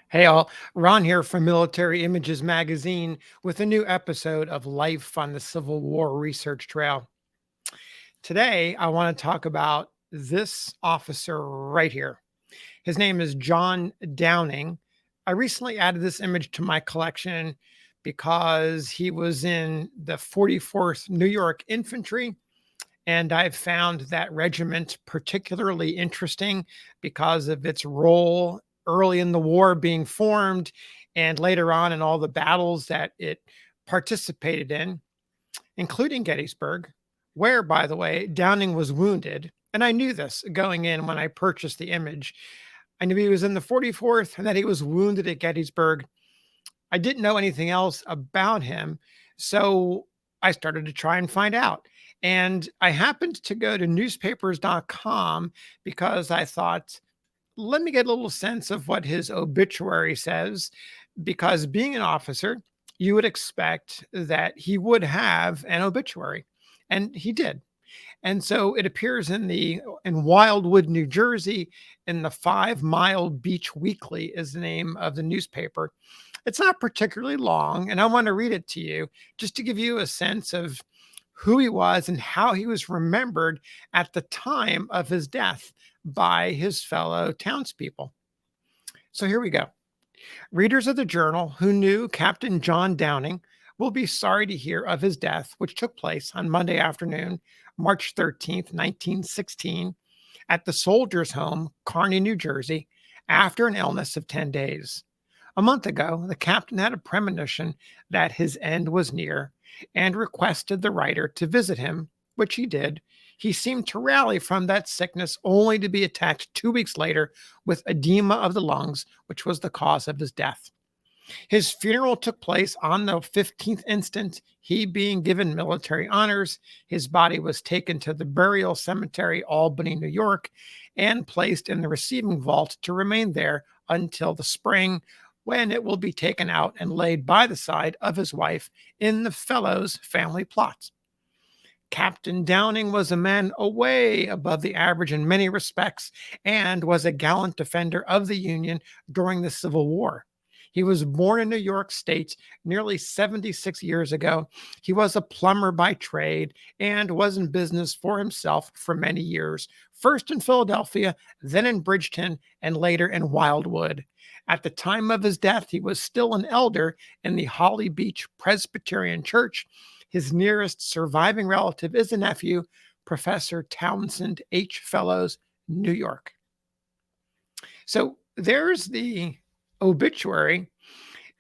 Hey all, Ron here from Military Images Magazine with a new episode of Life on the Civil War Research Trail. Today, I want to talk about this officer right here. His name is John Downing. I recently added this image to my collection because he was in the 44th New York Infantry, and I've found that regiment particularly interesting because of its role early in the war being formed and later on in all the battles that it participated in, including Gettysburg, where, by the way, Downing was wounded. And I knew this going in when I purchased the image. I knew he was in the 44th and that he was wounded at Gettysburg. I didn't know anything else about him. So I started to try and find out. And I happened to go to newspapers.com because I thought, let me get a little sense of what his obituary says. Because being an officer, you would expect that he would have an obituary. And he did. And so it appears in Wildwood, New Jersey, in the 5 Mile Beach Weekly is the name of the newspaper. It's not particularly long, and I want to read it to you just to give you a sense of who he was and how he was remembered at the time of his death by his fellow townspeople. So here we go. Readers of the journal who knew Captain John Downing will be sorry to hear of his death, which took place on Monday afternoon, March 13th, 1916, at the Soldiers' Home, Kearny, New Jersey, after an illness of 10 days. A month ago, the captain had a premonition that his end was near and requested the writer to visit him, which he did. He seemed to rally from that sickness only to be attacked 2 weeks later with edema of the lungs, which was the cause of his death. His funeral took place on the 15th instant, he being given military honors. His body was taken to the burial cemetery, Albany, New York, and placed in the receiving vault to remain there until the spring, when it will be taken out and laid by the side of his wife in the fellow's family plot. Captain Downing was a man away above the average in many respects and was a gallant defender of the Union during the Civil War. He was born in New York State nearly 76 years ago. He was a plumber by trade and was in business for himself for many years, first in Philadelphia, then in Bridgeton, and later in Wildwood. At the time of his death, he was still an elder in the Holly Beach Presbyterian Church. His nearest surviving relative is a nephew, Professor Townsend H. Fellows, New York. So there's the obituary.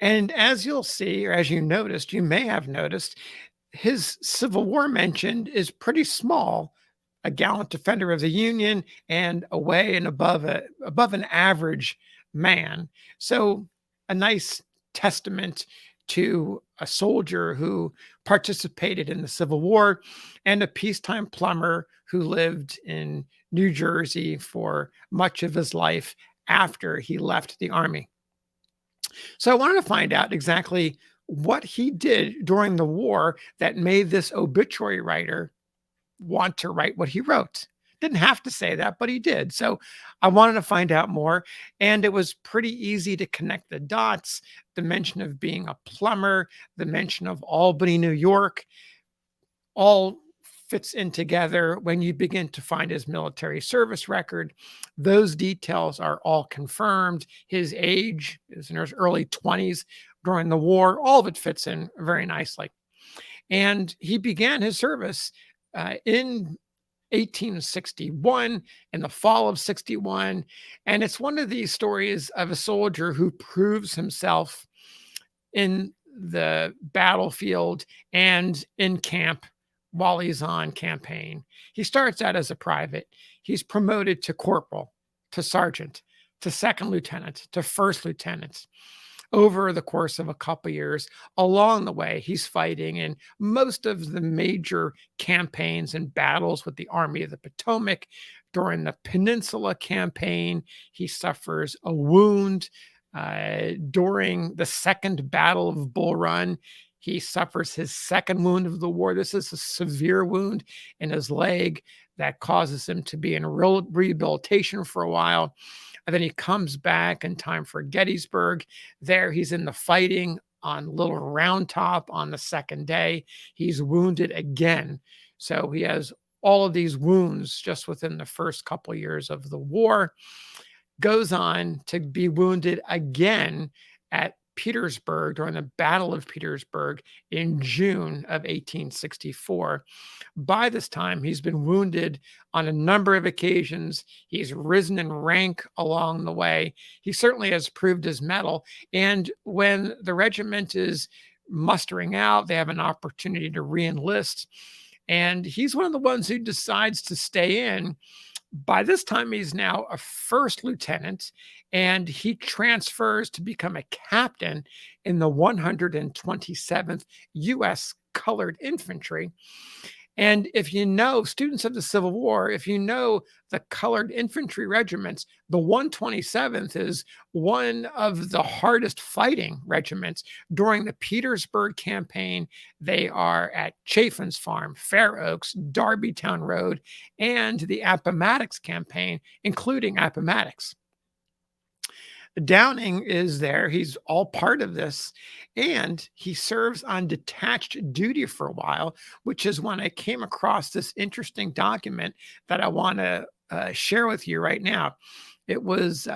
And as you'll see, or as you noticed, you may have noticed, his Civil War mention is pretty small. A gallant defender of the Union and away and above an average man. So a nice testament to a soldier who participated in the Civil War and a peacetime plumber who lived in New Jersey for much of his life after he left the army. So I wanted to find out exactly what he did during the war that made this obituary writer want to write what he wrote. Didn't have to say that, but he did. So I wanted to find out more. And it was pretty easy to connect the dots. The mention of being a plumber, the mention of Albany, New York, all fits in together when you begin to find his military service record. Those details are all confirmed. His age is in his early 20s during the war. All of it fits in very nicely. And he began his service in 1861, in the fall of 61. And it's one of these stories of a soldier who proves himself in the battlefield and in camp while he's on campaign. He starts out as a private. He's promoted to corporal, to sergeant, to second lieutenant, to first lieutenant over the course of a couple years. Along the way, he's fighting in most of the major campaigns and battles with the Army of the Potomac. During the Peninsula Campaign, he suffers a wound. During the Second Battle of Bull Run, he suffers his second wound of the war. This is a severe wound in his leg that causes him to be in real rehabilitation for a while. And then he comes back in time for Gettysburg. There, he's in the fighting on Little Round Top on the second day. He's wounded again. So he has all of these wounds just within the first couple years of the war. Goes on to be wounded again at Petersburg during the Battle of Petersburg in June of 1864. By this time, he's been wounded on a number of occasions. He's risen in rank along the way. He certainly has proved his mettle. And when the regiment is mustering out, they have an opportunity to re-enlist. And he's one of the ones who decides to stay in. By this time, he's now a first lieutenant, and he transfers to become a captain in the 127th U.S. Colored Infantry. And if you know students of the Civil War, if you know the colored infantry regiments, the 127th is one of the hardest fighting regiments during the Petersburg campaign. They are at Chaffin's Farm, Fair Oaks, Darbytown Road, and the Appomattox campaign, including Appomattox. Downing is there. He's all part of this. And he serves on detached duty for a while, which is when I came across this interesting document that I want to share with you right now. It was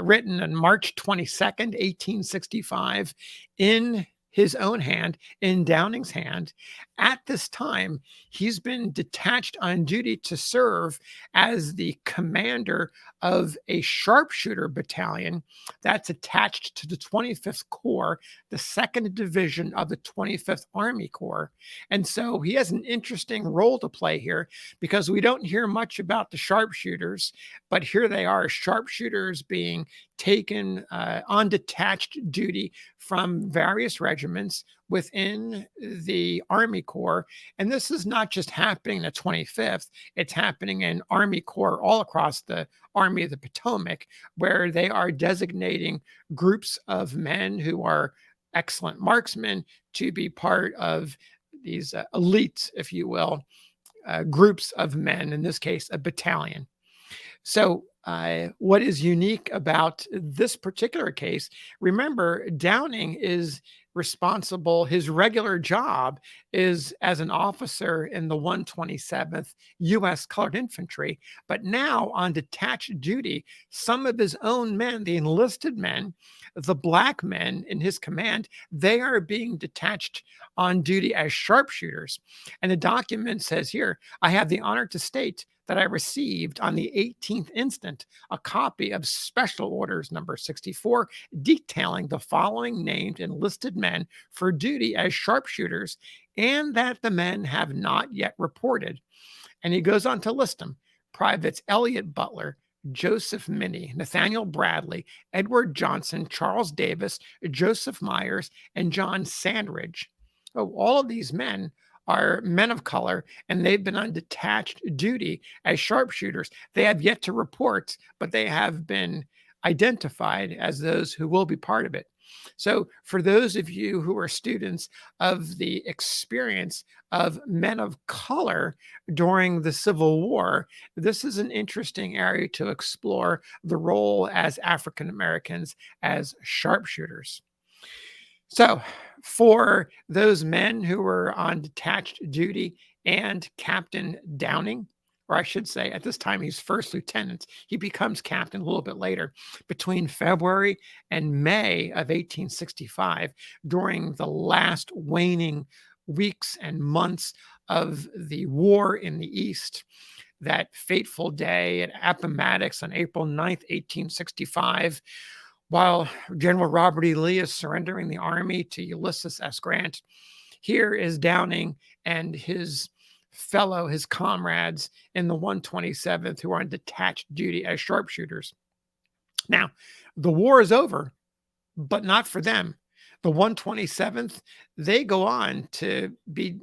written on March 22nd, 1865, in his own hand, in Downing's hand. At this time, he's been detached on duty to serve as the commander of a Sharpshooter Battalion that's attached to the 25th Corps, the 2nd Division of the 25th Army Corps. And so he has an interesting role to play here because we don't hear much about the sharpshooters, but here they are, sharpshooters being taken on detached duty from various regiments within the Army Corps. And this is not just happening in the 25th, it's happening in Army Corps all across the Army of the Potomac, where they are designating groups of men who are excellent marksmen to be part of these elites, if you will, groups of men, in this case, a battalion. So, what is unique about this particular case? Remember, Downing is responsible, his regular job is as an officer in the 127th U.S. Colored Infantry, but now on detached duty, some of his own men, the enlisted men, the black men in his command, they are being detached on duty as sharpshooters. And the document says here, I have the honor to state that I received on the 18th instant a copy of Special Orders number 64 detailing the following named enlisted men for duty as sharpshooters, and that the men have not yet reported. And he goes on to list them: Privates Elliot Butler, Joseph Minnie, Nathaniel Bradley, Edward Johnson, Charles Davis, Joseph Myers, and John Sandridge. Oh, all of these men are men of color, and they've been on detached duty as sharpshooters. They have yet to report, but they have been identified as those who will be part of it. So, for those of you who are students of the experience of men of color during the Civil War, this is an interesting area to explore the role as African Americans as sharpshooters. So, for those men who were on detached duty and Captain Downing, or I should say, at this time, he's first lieutenant. He becomes captain a little bit later. Between February and May of 1865, during the last waning weeks and months of the war in the East, that fateful day at Appomattox on April 9th, 1865, while General Robert E. Lee is surrendering the army to Ulysses S. Grant, here is Downing and his his comrades in the 127th who are on detached duty as sharpshooters. Now, the war is over, but not for them. The 127th, they go on to be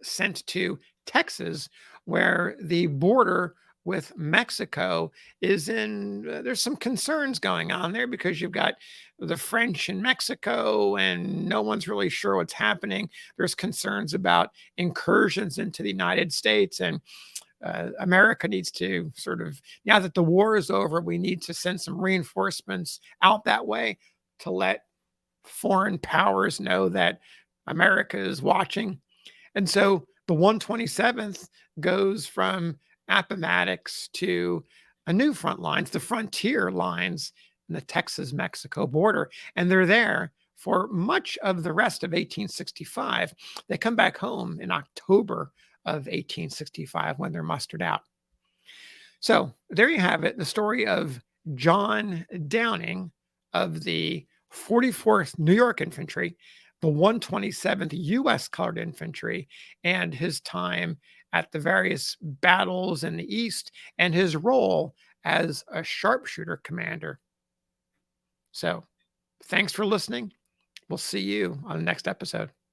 sent to Texas, where the border with Mexico is in, there's some concerns going on there because you've got the French in Mexico and no one's really sure what's happening. There's concerns about incursions into the United States. And America needs to sort of, now that the war is over, we need to send some reinforcements out that way to let foreign powers know that America is watching. And so the 127th goes from Appomattox to a new front lines, the frontier lines in the Texas Mexico border. And they're there for much of the rest of 1865. They come back home in October of 1865 when they're mustered out. So there you have it, the story of John Downing of the 44th New York Infantry, the 127th U.S. Colored Infantry, and his time at the various battles in the East and his role as a sharpshooter commander. So thanks for listening. We'll see you on the next episode.